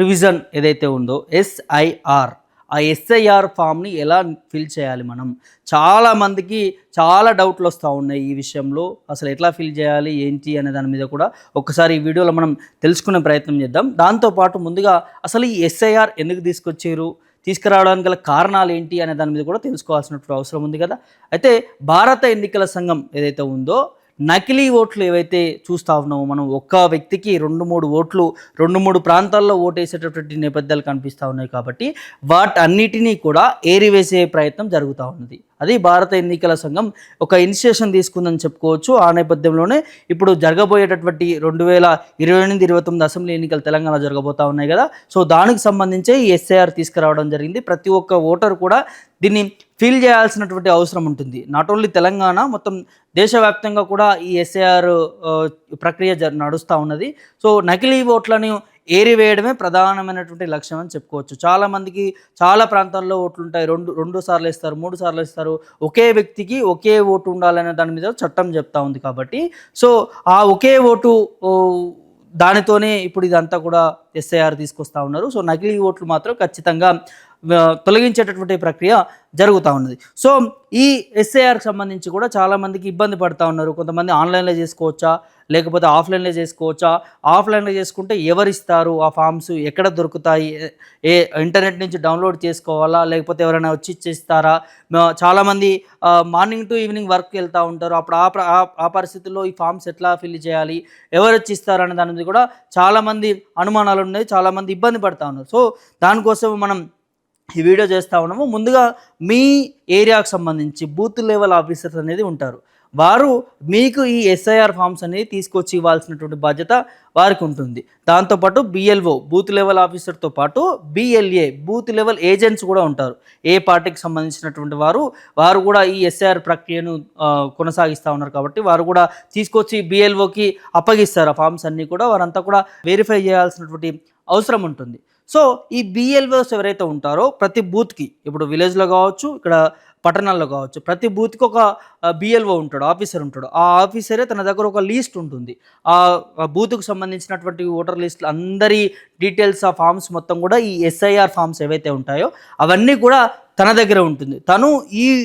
Revision ఏదైతే ఉందో SIR, ఆ ఎస్ఐఆర్ ఫామ్ని ఎలా ఫిల్ చేయాలి మనం? చాలామందికి చాలా డౌట్లు వస్తూ ఉన్నాయి ఈ విషయంలో. అసలు ఎట్లా ఫిల్ చేయాలి ఏంటి అనే దాని మీద కూడా ఒక్కసారి ఈ వీడియోలో మనం తెలుసుకునే ప్రయత్నం చేద్దాం. దాంతోపాటు ముందుగా అసలు ఈ ఎస్ఐఆర్ ఎందుకు తీసుకొచ్చారు, తీసుకురావడానికి గల కారణాలు ఏంటి అనే దాని మీద కూడా తెలుసుకోవాల్సినటువంటి అవసరం ఉంది కదా. అయితే భారత ఎన్నికల సంఘం ఏదైతే ఉందో నకిలీ ఓట్లు ఏవైతే చూస్తూ ఉన్నామో మనం, ఒక్క వ్యక్తికి 2-3 ఓట్లు 2-3 ప్రాంతాల్లో ఓటేసేటటువంటి నేపథ్యాలు కనిపిస్తూ ఉన్నాయి. కాబట్టి వాటన్నిటినీ కూడా ఏరివేసే ప్రయత్నం జరుగుతూ ఉన్నది. అది భారత ఎన్నికల సంఘం ఒక ఇనిషియేషన్ తీసుకుందని చెప్పుకోవచ్చు. ఆ నేపథ్యంలోనే ఇప్పుడు జరగబోయేటటువంటి 2028-29 అసెంబ్లీ ఎన్నికలు తెలంగాణ జరగబోతూ ఉన్నాయి కదా. సో దానికి సంబంధించి ఈ ఎస్ఐఆర్ తీసుకురావడం జరిగింది. ప్రతి ఒక్క ఓటరు కూడా దీన్ని ఫిల్ చేయాల్సినటువంటి అవసరం ఉంటుంది. నాట్ ఓన్లీ తెలంగాణ, మొత్తం దేశవ్యాప్తంగా కూడా ఈ ఎస్ఐఆర్ ప్రక్రియ నడుస్తూ ఉన్నది. సో నకిలీ ఓట్లను ఏరివేయడమే ప్రధానమైనటువంటి లక్ష్యం అని చెప్పుకోవచ్చు. చాలామందికి చాలా ప్రాంతాల్లో ఓట్లు ఉంటాయి, రెండు సార్లు ఇస్తారు, 3 సార్లు ఇస్తారు. ఒకే వ్యక్తికి ఒకే ఓటు ఉండాలనే దాని మీద చట్టం చెప్తా ఉంది. కాబట్టి సో ఆ ఒకే ఓటు దానితోనే ఇప్పుడు ఇదంతా కూడా ఎస్ఐఆర్ తీసుకొస్తూ ఉన్నారు. సో నకిలీ ఓట్లు మాత్రం ఖచ్చితంగా తొలగించేటటువంటి ప్రక్రియ జరుగుతూ ఉన్నది. సో ఈ ఎస్ఐఆర్కి సంబంధించి కూడా చాలామందికి ఇబ్బంది పడుతూ ఉన్నారు. కొంతమంది ఆన్లైన్లో చేసుకోవచ్చా, లేకపోతే ఆఫ్లైన్లో చేసుకోవచ్చా, ఆఫ్లైన్లో చేసుకుంటే ఎవరిస్తారు ఆ ఫామ్స్, ఎక్కడ దొరుకుతాయి, ఇంటర్నెట్ నుంచి డౌన్లోడ్ చేసుకోవాలా, లేకపోతే ఎవరైనా వచ్చి ఇచ్చేస్తారా? చాలామంది మార్నింగ్ టు ఈవినింగ్ వర్క్కి వెళ్తూ ఉంటారు. అప్పుడు ఆ పరిస్థితుల్లో ఈ ఫామ్స్ ఎట్లా ఫిల్ చేయాలి, ఎవరు వచ్చి ఇస్తారు అనే దాని మీద కూడా చాలామంది అనుమానాలు ఉన్నాయి, చాలామంది ఇబ్బంది పడుతూ ఉన్నారు. సో దానికోసం మనం ఈ వీడియో చేస్తూ ఉన్నాము. ముందుగా మీ ఏరియాకు సంబంధించి బూత్ లెవెల్ ఆఫీసర్స్ అనేది ఉంటారు. వారు మీకు ఈ ఎస్ఐఆర్ ఫామ్స్ అనేది తీసుకొచ్చి ఇవ్వాల్సినటువంటి బాధ్యత వారికి ఉంటుంది. దాంతోపాటు బిఎల్ఓ బూత్ లెవెల్ ఆఫీసర్తో పాటు బిఎల్ఏ బూత్ లెవెల్ ఏజెంట్స్ కూడా ఉంటారు. ఏ పార్టీకి సంబంధించినటువంటి వారు కూడా ఈ ఎస్ఐఆర్ ప్రక్రియను కొనసాగిస్తూ ఉన్నారు. కాబట్టి వారు కూడా తీసుకొచ్చి బిఎల్ఓకి అప్పగిస్తారు. ఆ ఫామ్స్ అన్నీ కూడా వారంతా కూడా వెరిఫై చేయాల్సినటువంటి అవసరం ఉంటుంది. సో ఈ బిఎల్ఓస్ ఎవరైతే ఉంటారో ప్రతి బూత్కి, ఇప్పుడు విలేజ్లో కావచ్చు, ఇక్కడ పట్టణాల్లో కావచ్చు, ప్రతి బూత్కి ఒక బిఎల్ఓ ఉంటాడు, ఆఫీసర్ ఉంటాడు. ఆ ఆఫీసరే తన దగ్గర ఒక లీస్ట్ ఉంటుంది. ఆ బూత్కు సంబంధించినటువంటి ఓటర్ లిస్టులు అందరి డీటెయిల్స్, ఆ ఫామ్స్ మొత్తం కూడా ఈ ఎస్ఐఆర్ ఫామ్స్ ఏవైతే ఉంటాయో అవన్నీ కూడా తన దగ్గర ఉంటుంది. తను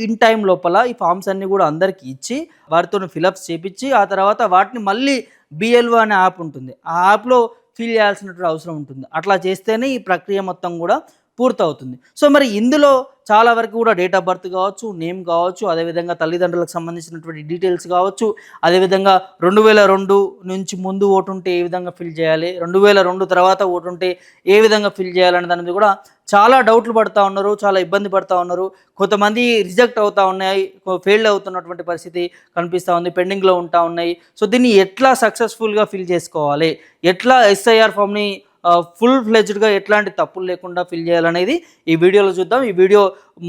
ఇన్ టైం లోపల ఈ ఫామ్స్ అన్నీ కూడా అందరికీ ఇచ్చి వారితో ఫిలప్స్ చేపించి ఆ తర్వాత వాటిని మళ్ళీ బిఎల్ఓ అనే యాప్ ఉంటుంది, ఆ యాప్లో ఫిల్ చేయాల్సినటువంటి అవసరం ఉంటుంది. అట్లా చేస్తేనే ఈ ప్రక్రియ మొత్తం కూడా పూర్తవుతుంది. సో మరి ఇందులో చాలా వరకు కూడా డేట్ ఆఫ్ బర్త్ కావచ్చు, నేమ్ కావచ్చు, అదేవిధంగా తల్లిదండ్రులకు సంబంధించినటువంటి డీటెయిల్స్ కావచ్చు, అదేవిధంగా 2002 నుంచి ముందు ఓటు ఉంటే ఏ విధంగా ఫిల్ చేయాలి, 2002 తర్వాత ఓటు ఉంటే ఏ విధంగా ఫిల్ చేయాలనే దాని మీద కూడా చాలా డౌట్లు పడుతూ ఉన్నారు, చాలా ఇబ్బంది పడుతూ ఉన్నారు. కొంతమంది రిజెక్ట్ అవుతూ ఉన్నాయి, ఫెయిల్డ్ అవుతున్నటువంటి పరిస్థితి కనిపిస్తూ ఉంది, పెండింగ్లో ఉంటా ఉన్నాయి. సో దీన్ని ఎట్లా సక్సెస్ఫుల్గా ఫిల్ చేసుకోవాలి, ఎట్లా ఎస్ఐఆర్ ఫామ్ని ఫుల్ ఫ్లెజ్డ్గా ఎట్లాంటి తప్పులు లేకుండా ఫిల్ చేయాలనేది ఈ వీడియోలో చూద్దాం. ఈ వీడియో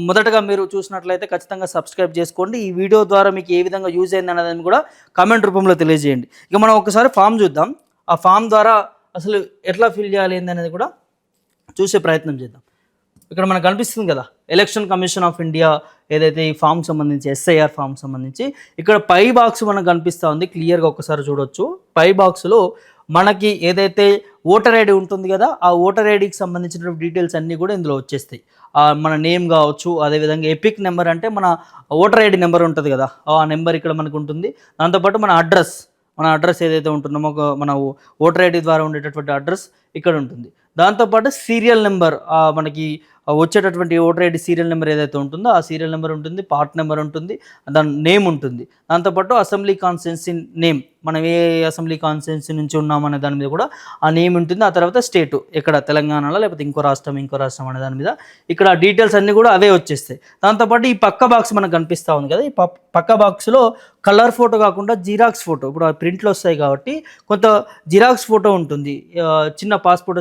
మొదటగా మీరు చూసినట్లయితే ఖచ్చితంగా సబ్స్క్రైబ్ చేసుకోండి. ఈ వీడియో ద్వారా మీకు ఏ విధంగా యూజ్ అయింది అనేది కూడా కామెంట్ రూపంలో తెలియజేయండి. ఇక మనం ఒకసారి ఫామ్ చూద్దాం. ఆ ఫామ్ ద్వారా అసలు ఎట్లా ఫిల్ చేయాలి అనేది కూడా చూసే ప్రయత్నం చేద్దాం. ఇక్కడ మనకు కనిపిస్తుంది కదా, ఎలక్షన్ కమిషన్ ఆఫ్ ఇండియా ఏదైతే ఈ ఫామ్ సంబంధించి ఎస్ఐఆర్ ఫామ్ సంబంధించి ఇక్కడ పై బాక్స్ మనకు కనిపిస్తూ ఉంది, క్లియర్గా ఒకసారి చూడొచ్చు. పై బాక్స్లో మనకి ఏదైతే ఓటర్ ఐడి ఉంటుంది కదా, ఆ ఓటర్ ఐడికి సంబంధించిన డీటెయిల్స్ అన్నీ కూడా ఇందులో వచ్చేస్తాయి. మన నేమ్ కావచ్చు, అదేవిధంగా ఎపిక్ నెంబర్ అంటే మన ఓటర్ ఐడి నెంబర్ ఉంటుంది కదా, ఆ నెంబర్ ఇక్కడ మనకు ఉంటుంది. దాంతోపాటు మన అడ్రస్ ఏదైతే ఉంటుందో, మన ఓటర్ ఐడి ద్వారా ఉండేటటువంటి అడ్రస్ ఇక్కడ ఉంటుంది. దాంతోపాటు సీరియల్ నెంబర్, మనకి వచ్చేటటువంటి ఓటర్ ఐడి సీరియల్ నెంబర్ ఏదైతే ఉంటుందో ఆ సీరియల్ నెంబర్ ఉంటుంది, పార్ట్ నెంబర్ ఉంటుంది, దాని నేమ్ ఉంటుంది. దాంతోపాటు అసెంబ్లీ కాన్స్టిట్యున్సీ నేమ్, మనం ఏ అసెంబ్లీ కాన్స్టిట్యున్సీ నుంచి ఉన్నామనే దాని మీద కూడా ఆ నేమ్ ఉంటుంది. ఆ తర్వాత స్టేటు, ఎక్కడ తెలంగాణలో లేకపోతే ఇంకో రాష్ట్రం అనే దాని మీద ఇక్కడ డీటెయిల్స్ అన్నీ కూడా అవే వచ్చేస్తాయి. దాంతోపాటు ఈ పక్క బాక్స్ మనకు కనిపిస్తూ ఉంది కదా, ఈ పక్క బాక్స్లో కలర్ ఫోటో కాకుండా జిరాక్స్ ఫోటో, ఇప్పుడు ఆ ప్రింట్లు వస్తాయి కాబట్టి కొంత జిరాక్స్ ఫోటో ఉంటుంది, చిన్న పాస్పోర్ట్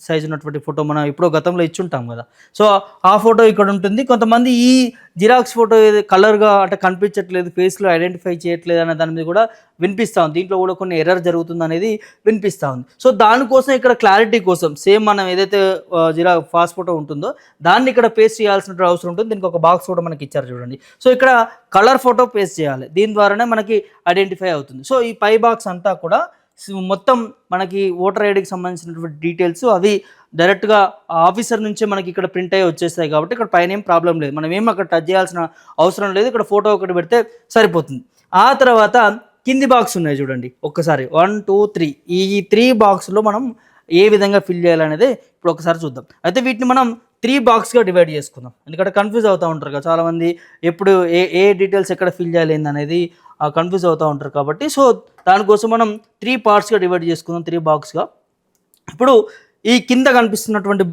సైజ్ ఉన్నటువంటి ఫోటో మనం ఇప్పుడు గతంలో ఇచ్చుంటాం కదా. సో ఆ ఫోటో ఇక్కడ ఉంటుంది. కొంతమంది ఈ జిరాక్స్ ఫోటో కలర్గా అంటే కనిపించట్లేదు, ఫేస్లో ఐడెంటిఫై చేయట్లేదు అనే దాని మీద కూడా వినిపిస్తూ ఉంది. దీంట్లో కూడా కొన్ని ఎర్రర్ జరుగుతుంది అనేది వినిపిస్తూ ఉంది. సో దానికోసం ఇక్కడ క్లారిటీ కోసం సేమ్ మనం ఏదైతే పాస్ ఫోటో ఉంటుందో దాన్ని ఇక్కడ పేస్ట్ చేయాల్సిన అవసరం ఉంటుంది. దీనికి ఒక బాక్స్ కూడా మనకి ఇచ్చారు చూడండి. సో ఇక్కడ కలర్ ఫోటో పేస్ట్ చేయాలి, దీని ద్వారానే మనకి ఐడెంటిఫై అవుతుంది. సో ఈ పై బాక్స్ అంతా కూడా మొత్తం మనకి ఓటర్ ఐడికి సంబంధించినటువంటి డీటెయిల్స్ అవి డైరెక్ట్గా ఆఫీసర్ నుంచే మనకి ఇక్కడ ప్రింట్ అయ్యి వచ్చేస్తాయి కాబట్టి ఇక్కడ పైన ఏం ప్రాబ్లం లేదు, మనం ఏం అక్కడ టచ్ చేయాల్సిన అవసరం లేదు, ఇక్కడ ఫోటో ఒకటి పెడితే సరిపోతుంది. ఆ తర్వాత కింది బాక్స్ ఉన్నాయి చూడండి ఒక్కసారి 1 2 3 ఈ 3 బాక్స్లో మనం ఏ విధంగా ఫిల్ చేయాలనేది ఇప్పుడు ఒకసారి చూద్దాం. అయితే వీటిని మనం 3 బాక్స్గా డివైడ్ చేసుకుందాం, ఎందుకంటే కన్ఫ్యూజ్ అవుతూ ఉంటారు కదా చాలామంది, ఎప్పుడు ఏ డీటెయిల్స్ ఎక్కడ ఫిల్ చేయాలి ఏందనేది కన్ఫ్యూజ్ అవుతూ ఉంటారు కాబట్టి. సో దానికోసం మనం 3 పార్ట్స్గా డివైడ్ చేసుకుందాం, 3 బాక్స్గా. ఇప్పుడు ఈ కింద కనిపిస్తున్నటువంటి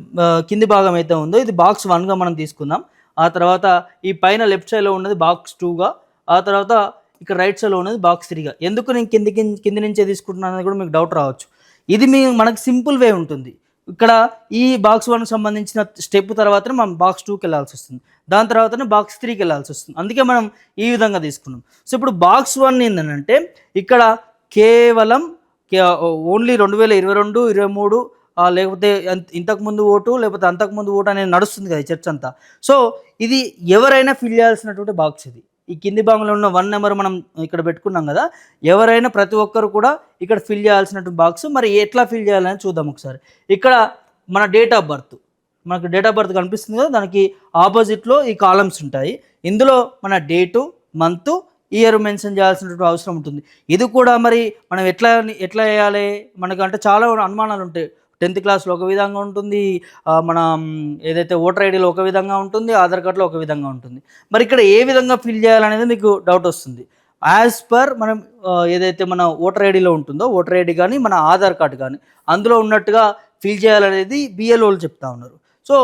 కింది భాగం అయితే ఉందో ఇది బాక్స్ 1గా మనం తీసుకుందాం. ఆ తర్వాత ఈ పైన లెఫ్ట్ సైడ్లో ఉన్నది బాక్స్ 2గా, ఆ తర్వాత ఇక్కడ రైట్ సైడ్లో ఉన్నది బాక్స్ 3గా. ఎందుకు నేను కింది నుంచే తీసుకుంటున్నాను అనేది కూడా మీకు డౌట్ రావచ్చు. ఇది మనకు సింపుల్ వే ఉంటుంది. ఇక్కడ ఈ బాక్స్ 1కి సంబంధించిన స్టెప్ తర్వాతనే మనం బాక్స్ 2కి వెళ్ళాల్సి వస్తుంది, దాని తర్వాతనే బాక్స్ 3కి వెళ్ళాల్సి వస్తుంది. అందుకే మనం ఈ విధంగా తీసుకున్నాం. సో ఇప్పుడు బాక్స్ 1 ఏంటంటే ఇక్కడ కేవలం ఓన్లీ 2022, 23 లేకపోతే ఇంతకుముందు ఓటు లేకపోతే అంతకుముందు ఓటు అనేది నడుస్తుంది కదా చర్చ అంతా. సో ఇది ఎవరైనా ఫిల్ చేయాల్సినటువంటి బాక్స్ ఇది. ఈ కింది భాగంలో ఉన్న 1 నెంబర్ మనం ఇక్కడ పెట్టుకున్నాం కదా, ఎవరైనా ప్రతి ఒక్కరు కూడా ఇక్కడ ఫిల్ చేయాల్సినటువంటి బాక్స్. మరి ఎట్లా ఫిల్ చేయాలని చూద్దాం ఒకసారి. ఇక్కడ మన డేట్ ఆఫ్ బర్త్, మనకు డేట్ ఆఫ్ బర్త్ కనిపిస్తుంది కదా, దానికి ఆపోజిట్లో ఈ కాలమ్స్ ఉంటాయి. ఇందులో మన డేటు, మంత్, ఇయర్ మెన్షన్ చేయాల్సినటువంటి అవసరం ఉంటుంది. ఇది కూడా మరి మనం ఎట్లా వేయాలి, మనకు అంటే చాలా అనుమానాలు ఉంటాయి. 10th క్లాస్లో ఒక విధంగా ఉంటుంది, మన ఏదైతే ఓటర్ ఐడిలో ఒక విధంగా ఉంటుంది, ఆధార్ కార్డులో ఒక విధంగా ఉంటుంది. మరి ఇక్కడ ఏ విధంగా ఫిల్ చేయాలనేది మీకు డౌట్ వస్తుంది. యాజ్ పర్ మనం ఏదైతే మన ఓటర్ ఐడిలో ఉంటుందో, ఓటర్ ఐడి కానీ మన ఆధార్ కార్డు కానీ అందులో ఉన్నట్టుగా ఫిల్ చేయాలనేది బిఎల్ఓలు చెప్తా ఉన్నారు. సో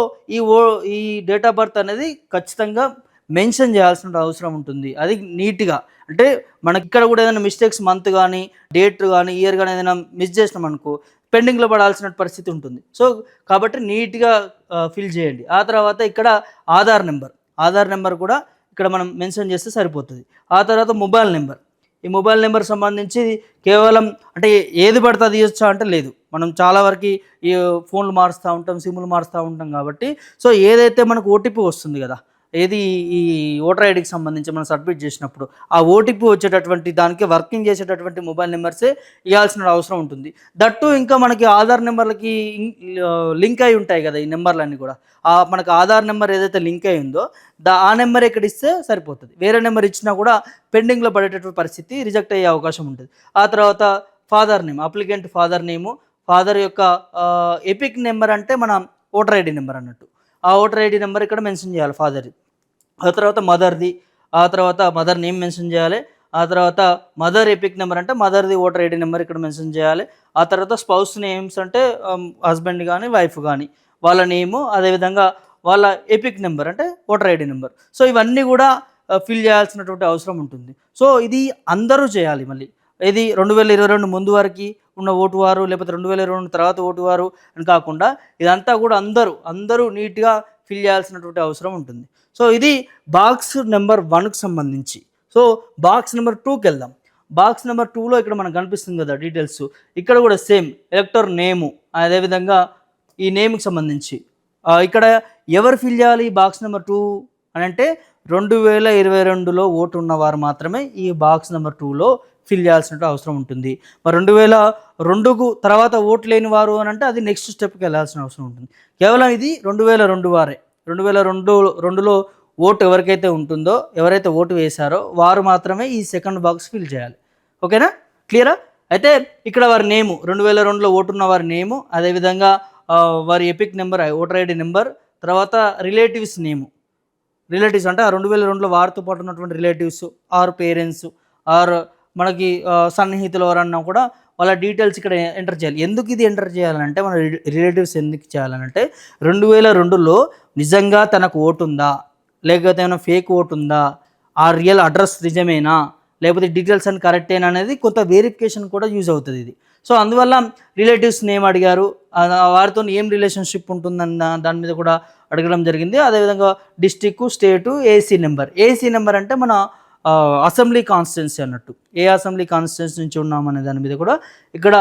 ఈ డేట్ ఆఫ్ బర్త్ అనేది ఖచ్చితంగా మెన్షన్ చేయాల్సిన అవసరం ఉంటుంది. అది నీట్గా, అంటే మనకి ఇక్కడ కూడా ఏదైనా మిస్టేక్స్ మంత్ కానీ డేట్ కానీ ఇయర్ కానీ ఏదైనా మిస్ చేసినాం అనుకో పెండింగ్లో పడాల్సిన పరిస్థితి ఉంటుంది. సో కాబట్టి నీట్గా ఫిల్ చేయండి. ఆ తర్వాత ఇక్కడ ఆధార్ నెంబర్ కూడా ఇక్కడ మనం మెన్షన్ చేస్తే సరిపోతుంది. ఆ తర్వాత మొబైల్ నెంబర్, ఈ మొబైల్ నెంబర్ సంబంధించి కేవలం అంటే ఏది పడితే అది ఇవ్వచ్చా అంటే లేదు, మనం చాలా వరకు ఈ ఫోన్లు మారుస్తూ ఉంటాం, సిమ్లు మారుస్తూ ఉంటాం కాబట్టి. సో ఏదైతే మనకు ఓటీపీ వస్తుంది కదా, ఏది ఈ ఓటర్ ఐడికి సంబంధించి మనం సబ్మిట్ చేసినప్పుడు ఆ ఓటీపీ వచ్చేటటువంటి దానికి వర్కింగ్ చేసేటటువంటి మొబైల్ నెంబర్సే ఇవ్వాల్సిన అవసరం ఉంటుంది. దట్టు ఇంకా మనకి ఆధార్ నెంబర్లకి లింక్ అయి ఉంటాయి కదా ఈ నెంబర్లన్నీ కూడా. మనకు ఆధార్ నెంబర్ ఏదైతే లింక్ అయి ఉందో ఆ నెంబర్ ఇక్కడ ఇస్తే సరిపోతుంది. వేరే నెంబర్ ఇచ్చినా కూడా పెండింగ్లో పడేటటువంటి పరిస్థితి, రిజెక్ట్ అయ్యే అవకాశం ఉంటుంది. ఆ తర్వాత father name, applicant father name, father యొక్క ఎపిక్ నెంబర్ అంటే మన ఓటర్ ఐడి నెంబర్ అన్నట్టు. ఆ ఓటర్ ఐడి నెంబర్ ఇక్కడ మెన్షన్ చేయాలి ఫాదర్. ఆ తర్వాత మదర్ది, ఆ తర్వాత మదర్ నేమ్ మెన్షన్ చేయాలి. ఆ తర్వాత మదర్ ఎపిక్ నెంబర్ అంటే మదర్ది ఓటర్ ఐడి నెంబర్ ఇక్కడ మెన్షన్ చేయాలి. ఆ తర్వాత స్పౌస్ నేమ్స్ అంటే హస్బెండ్ కానీ వైఫ్ కానీ వాళ్ళ నేము, అదేవిధంగా వాళ్ళ ఎపిక్ నెంబర్ అంటే ఓటర్ ఐడి నెంబర్. సో ఇవన్నీ కూడా ఫిల్ చేయాల్సినటువంటి అవసరం ఉంటుంది. సో ఇది అందరూ చేయాలి. మళ్ళీ ఇది 2022 ముందు వరకు ఉన్న ఓటువారు లేకపోతే 2022 తర్వాత ఓటువారు అని కాకుండా ఇదంతా కూడా అందరూ నీట్గా ఫిల్ చేయాల్సినటువంటి అవసరం ఉంటుంది. సో ఇది బాక్స్ నెంబర్ 1కి సంబంధించి. సో బాక్స్ నెంబర్ 2కి వెళ్దాం. బాక్స్ నెంబర్ 2లో ఇక్కడ మనకు కనిపిస్తుంది కదా డీటెయిల్స్, ఇక్కడ కూడా సేమ్ ఎలక్టర్ నేము, అదేవిధంగా ఈ నేమ్కి సంబంధించి ఇక్కడ ఎవరు ఫిల్ చేయాలి బాక్స్ నెంబర్ 2 అని అంటే 2022లో ఓటు ఉన్నవారు మాత్రమే ఈ బాక్స్ నెంబర్ 2లో ఫిల్ చేయాల్సిన అవసరం ఉంటుంది. మరి 2002కు తర్వాత ఓటు లేని వారు అని అంటే అది నెక్స్ట్ స్టెప్కి వెళ్ళాల్సిన అవసరం ఉంటుంది. కేవలం ఇది 2002 వారే. 2002లో ఓటు ఎవరికైతే ఉంటుందో, ఎవరైతే ఓటు వేశారో వారు మాత్రమే ఈ సెకండ్ బాక్స్ ఫిల్ చేయాలి. ఓకేనా, క్లియరా? అయితే ఇక్కడ వారి నేము, 2002లో ఓటున్న వారి నేము, అదేవిధంగా వారి epic number voter ID number, తర్వాత రిలేటివ్స్ నేము. రిలేటివ్స్ అంటే ఆ 2002లో వారితో పాటు ఉన్నటువంటి రిలేటివ్స్ ఆర్ పేరెంట్స్ ఆర్ మనకి సన్నిహితులు ఎవరన్నా కూడా వాళ్ళ డీటెయిల్స్ ఇక్కడ ఎంటర్ చేయాలి. ఎందుకు ఇది ఎంటర్ చేయాలంటే మన రిలేటివ్స్ ఎందుకు చేయాలనంటే 2002లో నిజంగా తనకు ఓటు ఉందా, లేకపోతే ఏమైనా ఫేక్ ఓటు ఉందా, ఆ రియల్ అడ్రస్ నిజమేనా, లేకపోతే డీటెయిల్స్ అని కరెక్టేనా అనేది కొంత వెరిఫికేషన్ కూడా యూజ్ అవుతుంది ఇది. సో అందువల్ల రిలేటివ్స్ నేమ్ అడిగారు, వారితో ఏం రిలేషన్షిప్ ఉంటుందన్న దాని మీద కూడా అడగడం జరిగింది. అదేవిధంగా డిస్టిక్, స్టేటు, ఏసీ నెంబర్ అంటే మన అసెంబ్లీ కాన్స్టిట్యున్సీ అన్నట్టు, ఏ అసెంబ్లీ కాన్స్టిట్యున్సీ నుంచి ఉన్నామనే దాని మీద కూడా ఇక్కడ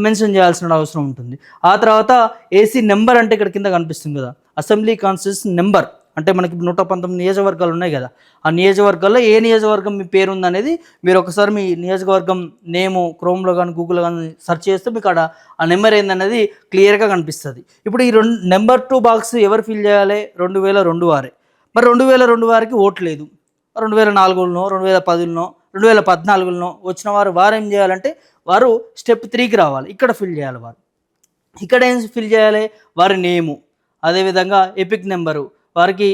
మెన్షన్ చేయాల్సిన అవసరం ఉంటుంది. ఆ తర్వాత ఏసీ నెంబర్ అంటే ఇక్కడ కింద కనిపిస్తుంది కదా, అసెంబ్లీ కాన్స్టిట్యున్సీ నెంబర్ అంటే మనకి 119 నియోజకవర్గాలు ఉన్నాయి కదా, ఆ నియోజకవర్గాల్లో ఏ నియోజకవర్గం మీ పేరు ఉందనేది మీరు ఒకసారి మీ నియోజకవర్గం నేము క్రోమ్లో కానీ గూగుల్లో కానీ సెర్చ్ చేస్తే మీకు అక్కడ ఆ నెంబర్ ఏందనేది క్లియర్గా కనిపిస్తుంది. ఇప్పుడు ఈ నెంబర్ 2 బాక్స్ ఎవరు ఫిల్ చేయాలి? 2002 వారే. మరి 2002 వారికి ఓటు లేదు. 2004లో 2010లో 2014లో వచ్చిన వారు ఏం చేయాలంటే వారు స్టెప్ 3కి రావాలి. ఇక్కడ ఫిల్ చేయాలి. వారు ఇక్కడ ఏం ఫిల్ చేయాలి? వారి నేము, అదేవిధంగా ఎపిక్ నెంబరు, వారికి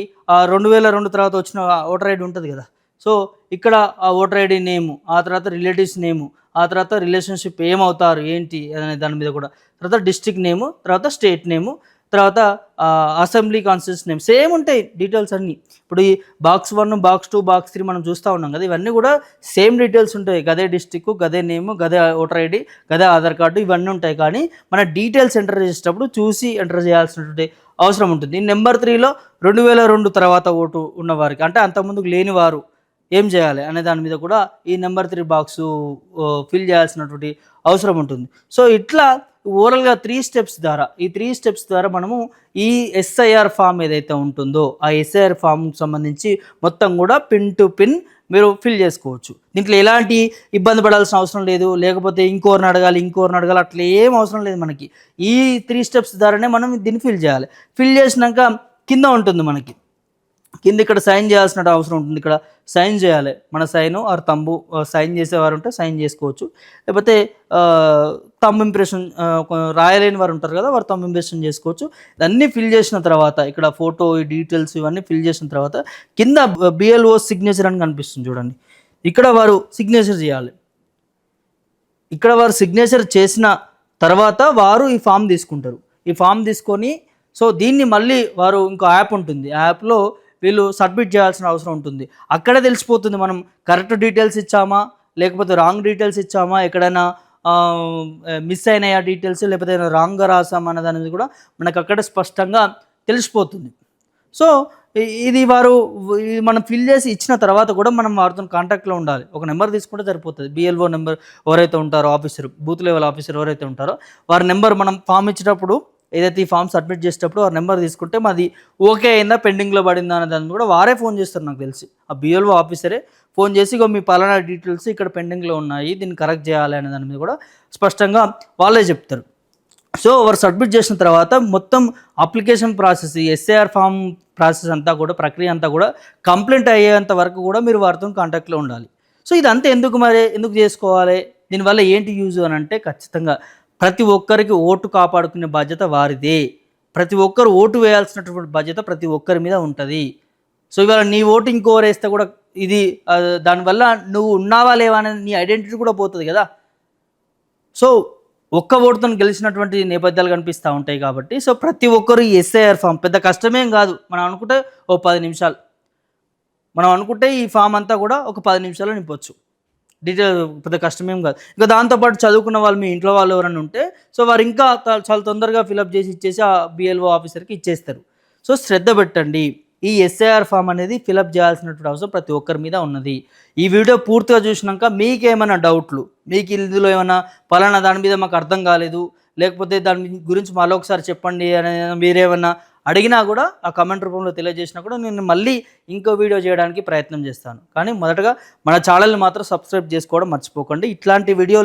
2002 తర్వాత వచ్చిన ఓటర్ ఐడి ఉంటుంది కదా, సో ఇక్కడ ఆ ఓటర్ ఐడి నేము, ఆ తర్వాత రిలేటివ్స్ నేము, ఆ తర్వాత రిలేషన్షిప్ ఏమవుతారు ఏంటి అనే దాని మీద కూడా, తర్వాత డిస్ట్రిక్ట్ నేము, తర్వాత స్టేట్ నేము, తర్వాత అసెంబ్లీ కాన్స్టిట్యూన్సీ నేమ్ సేమ్ ఉంటాయి డీటెయిల్స్ అన్నీ. ఇప్పుడు ఈ బాక్స్ 1, బాక్స్ 2, బాక్స్ 3 మనం చూస్తూ ఉన్నాం కదా, ఇవన్నీ కూడా సేమ్ డీటెయిల్స్ ఉంటాయి. గదే డిస్ట్రిక్ట్, గదే నేము, గదే ఓటర్ ఐడి, గదే ఆధార్ కార్డు, ఇవన్నీ ఉంటాయి. కానీ మన డీటెయిల్స్ ఎంటర్ చేసేటప్పుడు చూసి ఎంటర్ చేయాల్సినటువంటి అవసరం ఉంటుంది. ఈ నెంబర్ 3లో 2002 తర్వాత ఓటు ఉన్నవారికి, అంటే అంతకుముందుకు లేని వారు ఏం చేయాలి అనే దాని మీద కూడా ఈ నెంబర్ 3 బాక్సు ఫిల్ చేయాల్సినటువంటి అవసరం ఉంటుంది. సో ఇట్లా ఓవరాల్గా 3 స్టెప్స్ ద్వారా, ఈ 3 స్టెప్స్ ద్వారా మనము ఈ ఎస్ఐఆర్ ఫామ్ ఏదైతే ఉంటుందో ఆ ఎస్ఐఆర్ ఫామ్కి సంబంధించి మొత్తం కూడా పిన్ టు పిన్ మీరు ఫిల్ చేసుకోవచ్చు. దీంట్లో ఎలాంటి ఇబ్బంది పడాల్సిన అవసరం లేదు, లేకపోతే ఇంకోరిని అడగాలి అట్లా ఏం అవసరం లేదు. మనకి ఈ 3 స్టెప్స్ ద్వారానే మనం దీన్ని ఫిల్ చేయాలి. ఫిల్ చేసినాక కింద ఉంటుంది మనకి, కింద ఇక్కడ సైన్ చేయాల్సిన అవసరం ఉంటుంది. ఇక్కడ సైన్ చేయాలి, మన సైను ఆర్ తంబు. సైన్ చేసేవారు ఉంటే సైన్ చేసుకోవచ్చు, లేకపోతే తంబ్ ఇంప్రెషన్ రాయలేని వారు ఉంటారు కదా, వారు తంబ్ ఇంప్రెషన్ చేసుకోవచ్చు. ఇవన్నీ ఫిల్ చేసిన తర్వాత ఇక్కడ ఫోటో, ఈ డీటెయిల్స్ ఇవన్నీ ఫిల్ చేసిన తర్వాత కింద బిఎల్ఓ సిగ్నేచర్ అని కనిపిస్తుంది చూడండి, ఇక్కడ వారు సిగ్నేచర్ చేయాలి. ఇక్కడ వారు సిగ్నేచర్ చేసిన తర్వాత వారు ఈ ఫామ్ తీసుకుంటారు. ఈ ఫామ్ తీసుకొని సో దీన్ని మళ్ళీ వారు ఇంకో యాప్ ఉంటుంది, ఆ యాప్లో వీళ్ళు సబ్మిట్ చేయాల్సిన అవసరం ఉంటుంది. అక్కడే తెలిసిపోతుంది మనం కరెక్ట్ డీటెయిల్స్ ఇచ్చామా, లేకపోతే రాంగ్ డీటెయిల్స్ ఇచ్చామా, ఎక్కడైనా మిస్ అయినాయా డీటెయిల్స్, లేకపోతే రాంగ్గా రాసామా అన్న దాని కూడా మనకు అక్కడ స్పష్టంగా తెలిసిపోతుంది. సో ఇది మనం ఫిల్ చేసి ఇచ్చిన తర్వాత కూడా మనం వారితో కాంటాక్ట్లో ఉండాలి. ఒక నెంబర్ తీసుకుంటే సరిపోతుంది. బిఎల్ఓ నెంబర్ ఎవరైతే ఉంటారో ఆఫీసర్, బూత్ లెవెల్ ఆఫీసర్ ఎవరైతే ఉంటారో వారి నెంబర్ మనం ఫామ్ ఇచ్చేటప్పుడు, ఏదైతే ఈ ఫామ్ సబ్మిట్ చేసేటప్పుడు ఆ నెంబర్ తీసుకుంటే మాది ఓకే అయిందా, పెండింగ్లో పడిందా అనే దాన్ని కూడా వారే ఫోన్ చేస్తారు. నాకు తెలిసి ఆ బిఎల్ఓ ఆఫీసరే ఫోన్ చేసి ఇగో మీ పలానా డీటెయిల్స్ ఇక్కడ పెండింగ్లో ఉన్నాయి, దీన్ని కరెక్ట్ చేయాలి అనే దాని మీద కూడా స్పష్టంగా వాళ్ళే చెప్తారు. సో వారు సబ్మిట్ చేసిన తర్వాత మొత్తం అప్లికేషన్ ప్రాసెస్, ఈ ఎస్ఐఆర్ ఫామ్ ప్రాసెస్ అంతా కూడా, ప్రక్రియ అంతా కూడా కంప్లీట్ అయ్యేంత వరకు కూడా మీరు వారితో కాంటాక్ట్లో ఉండాలి. సో ఇదంతా ఎందుకు చేసుకోవాలి, దీనివల్ల ఏంటి యూజ్ అని అంటే, ఖచ్చితంగా ప్రతి ఒక్కరికి ఓటు కాపాడుకునే బాధ్యత వారిదే. ప్రతి ఒక్కరు ఓటు వేయాల్సినటువంటి బాధ్యత ప్రతి ఒక్కరి మీద ఉంటుంది. సో ఇవాళ నీ ఓటు ఇంకోరు వేస్తే కూడా ఇది దానివల్ల నువ్వు ఉన్నావా లేవా అనేది నీ ఐడెంటిటీ కూడా పోతుంది కదా. సో ఒక్క ఓటుతో గెలిచినటువంటి నేపథ్యాలు కనిపిస్తూ ఉంటాయి కాబట్టి, సో ప్రతి ఒక్కరు ఈ ఎస్ఐఆర్ ఫామ్ పెద్ద కష్టమేం కాదు. మనం అనుకుంటే 10 నిమిషాలు, మనం అనుకుంటే ఈ ఫామ్ అంతా కూడా ఒక 10 నిమిషాల్లో నింపొచ్చు. డీటెయిల్ పెద్ద కష్టమేం కాదు. ఇంకా దాంతోపాటు చదువుకున్న వాళ్ళు, మీ ఇంట్లో వాళ్ళు ఎవరైనా ఉంటే సో వారు ఇంకా చాలా తొందరగా ఫిలప్ చేసి ఇచ్చేసి ఆ బిఎల్ఓ ఆఫీసర్కి ఇచ్చేస్తారు. సో శ్రద్ధ పెట్టండి, ఈ ఎస్ఐఆర్ ఫామ్ అనేది ఫిలప్ చేయాల్సినటువంటి అవసరం ప్రతి ఒక్కరి మీద ఉన్నది. ఈ వీడియో పూర్తిగా చూసినాక మీకేమైనా డౌట్లు, మీకు ఇందులో ఏమైనా పలానా దాని మీద మాకు అర్థం కాలేదు, లేకపోతే దాని గురించి మళ్ళీ ఒకసారి చెప్పండి అని మీరేమన్నా అడిగినా కూడా ఆ కామెంట్ రూపంలో తెలియజేసినా కూడా నేను మళ్ళీ ఇంకో వీడియో చేయడానికి ప్రయత్నం చేస్తాను. కానీ మొదటగా మన ఛానల్ని మాత్రం సబ్స్క్రైబ్ చేసుకోవడం మర్చిపోకండి. ఇట్లాంటి వీడియోలు